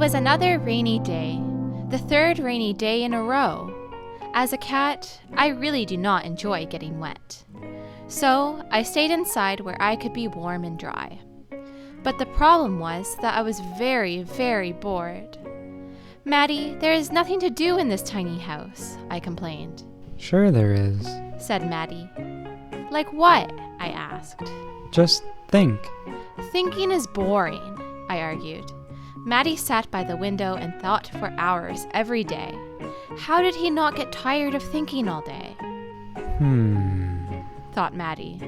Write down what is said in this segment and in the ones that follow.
was another rainy day, the third rainy day in a row. As a cat, I really do not enjoy getting wet. So I stayed inside where I could be warm and dry. But the problem was that I was very, very bored. Matty, there is nothing to do in this tiny house, I complained. Sure there is, said Matty. Like what? I asked. Just think. Thinking is boring, I argued. Matty sat by the window and thought for hours every day. How did he not get tired of thinking all day? Thought Matty.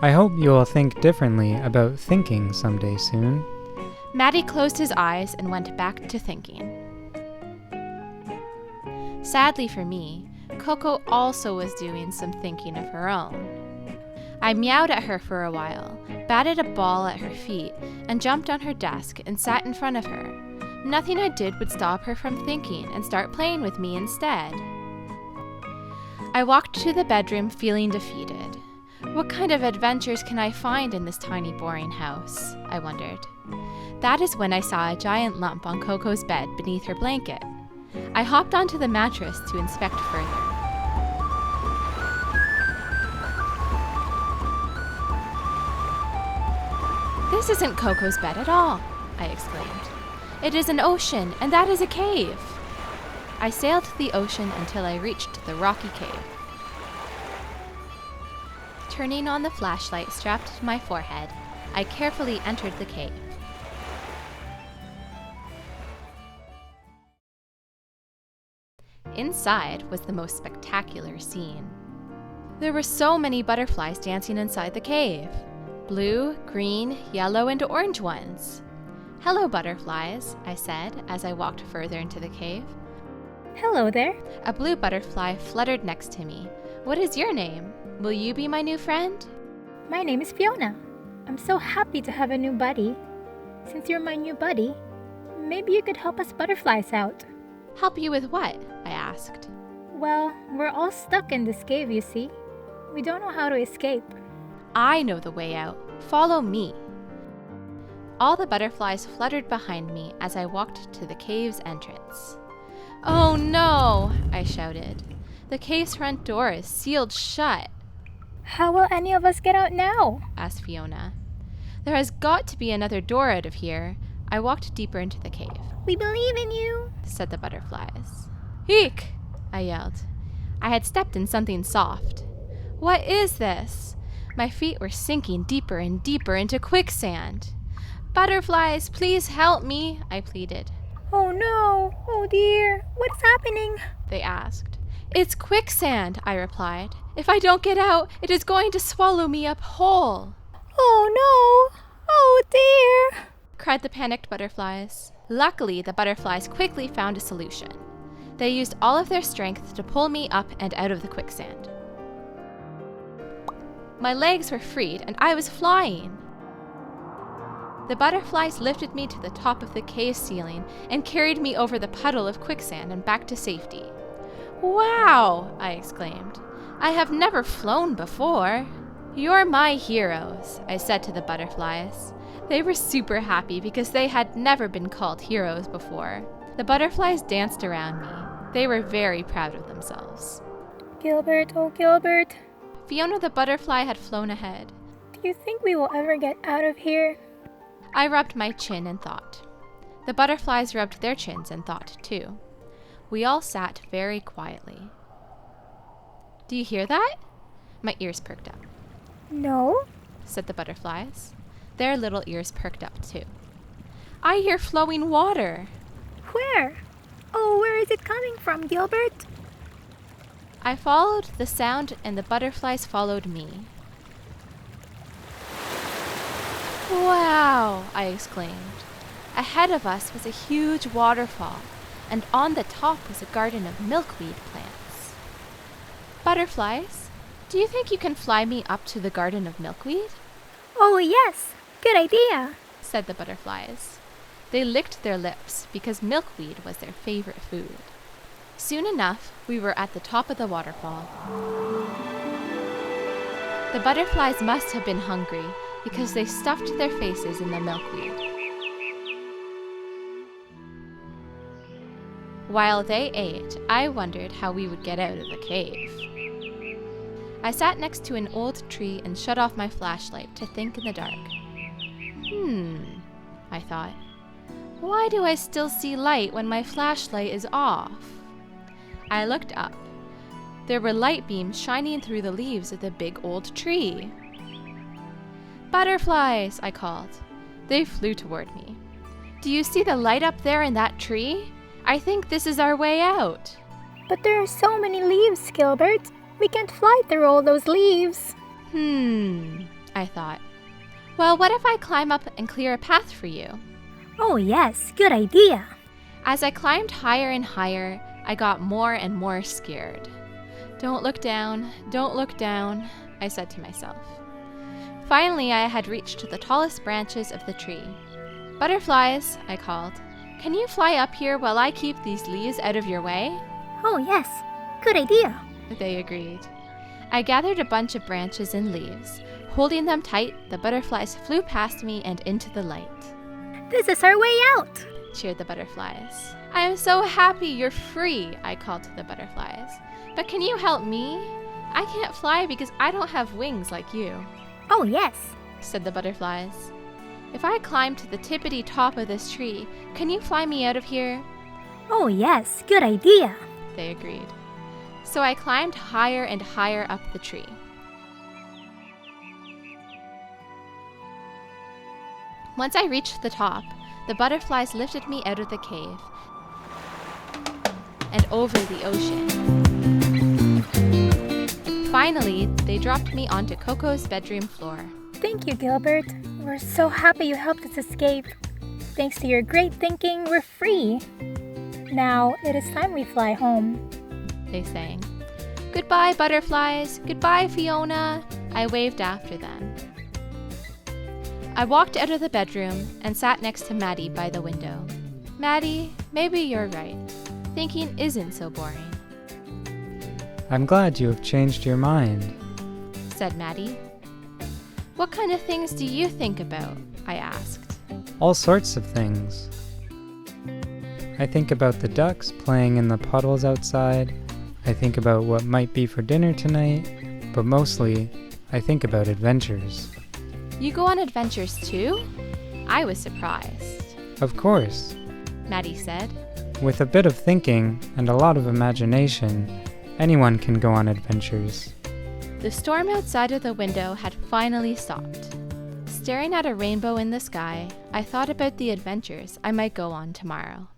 I hope you will think differently about thinking someday soon. Matty closed his eyes and went back to thinking. Sadly for me, Coco also was doing some thinking of her own. I meowed at her for a while, batted a ball at her feet, and jumped on her desk and sat in front of her. Nothing I did would stop her from thinking and start playing with me instead. I walked to the bedroom feeling defeated. What kind of adventures can I find in this tiny boring house? I wondered. That is when I saw a giant lump on Coco's bed beneath her blanket. I hopped onto the mattress to inspect further. This isn't Coco's bed at all, I exclaimed. It is an ocean, and that is a cave. I sailed to the ocean until I reached the rocky cave. Turning on the flashlight strapped to my forehead, I carefully entered the cave. Inside was the most spectacular scene. There were so many butterflies dancing inside the cave. Blue, green, yellow, and orange ones. Hello, butterflies, I said as I walked further into the cave. Hello there. A blue butterfly fluttered next to me. What is your name? Will you be my new friend? My name is Fiona. I'm so happy to have a new buddy. Since you're my new buddy, maybe you could help us butterflies out. Help you with what? I asked. Well, we're all stuck in this cave, you see. We don't know how to escape. I know the way out. Follow me. All the butterflies fluttered behind me as I walked to the cave's entrance. Oh no, I shouted. The cave's front door is sealed shut. How will any of us get out now? Asked Fiona. There has got to be another door out of here. I walked deeper into the cave. We believe in you, said the butterflies. Eek! I yelled. I had stepped in something soft. What is this? My feet were sinking deeper and deeper into quicksand. Butterflies, please help me, I pleaded. Oh no! Oh dear! What's happening? They asked. It's quicksand, I replied. If I don't get out, it is going to swallow me up whole. Oh no! Oh dear! Cried the panicked butterflies. Luckily, the butterflies quickly found a solution. They used all of their strength to pull me up and out of the quicksand. My legs were freed and I was flying. The butterflies lifted me to the top of the cave ceiling and carried me over the puddle of quicksand and back to safety. Wow! I exclaimed. I have never flown before. You're my heroes, I said to the butterflies. They were super happy because they had never been called heroes before. The butterflies danced around me. They were very proud of themselves. Gilbert, oh Gilbert. Fiona the butterfly had flown ahead. Do you think we will ever get out of here? I rubbed my chin and thought. The butterflies rubbed their chins and thought too. We all sat very quietly. Do you hear that? My ears perked up. No, said the butterflies. Their little ears perked up too. I hear flowing water. Where? Oh, where is it coming from, Gilbert? I followed the sound and the butterflies followed me. Wow, I exclaimed. Ahead of us was a huge waterfall, and on the top was a garden of milkweed plants. Butterflies, do you think you can fly me up to the garden of milkweed? Oh yes, good idea, said the butterflies. They licked their lips because milkweed was their favorite food. Soon enough, we were at the top of the waterfall. The butterflies must have been hungry because they stuffed their faces in the milkweed. While they ate, I wondered how we would get out of the cave. I sat next to an old tree and shut off my flashlight to think in the dark. I thought. Why do I still see light when my flashlight is off? I looked up. There were light beams shining through the leaves of the big old tree. Butterflies, I called. They flew toward me. Do you see the light up there in that tree? I think this is our way out. But there are so many leaves, Gilbert. We can't fly through all those leaves. I thought. Well, what if I climb up and clear a path for you? Oh yes, good idea. As I climbed higher and higher, I got more and more scared. Don't look down, I said to myself. Finally, I had reached the tallest branches of the tree. Butterflies, I called. Can you fly up here while I keep these leaves out of your way? Oh yes, good idea. They agreed. I gathered a bunch of branches and leaves. Holding them tight, the butterflies flew past me and into the light. This is our way out, cheered the butterflies. I am so happy you're free, I called to the butterflies. But can you help me? I can't fly because I don't have wings like you. Oh yes, said the butterflies. If I climb to the tippity top of this tree, can you fly me out of here? Oh yes, good idea, they agreed. So I climbed higher and higher up the tree. Once I reached the top, the butterflies lifted me out of the cave and over the ocean. Finally, they dropped me onto Coco's bedroom floor. Thank you, Gilbert. We're so happy you helped us escape. Thanks to your great thinking, we're free. Now, it is time we fly home, they sang. Goodbye, butterflies. Goodbye, Fiona. I waved after them. I walked out of the bedroom and sat next to Matty by the window. Matty, maybe you're right. Thinking isn't so boring, I'm glad you have changed your mind. said Matty. What kind of things do you think about? I asked. All sorts of things. I think about the ducks playing in the puddles outside. I think about what might be for dinner tonight. But mostly, I think about adventures. You go on adventures too? I was surprised. Of course. Matty said. With a bit of thinking and a lot of imagination, anyone can go on adventures. The storm outside of the window had finally stopped. Staring at a rainbow in the sky, I thought about the adventures I might go on tomorrow.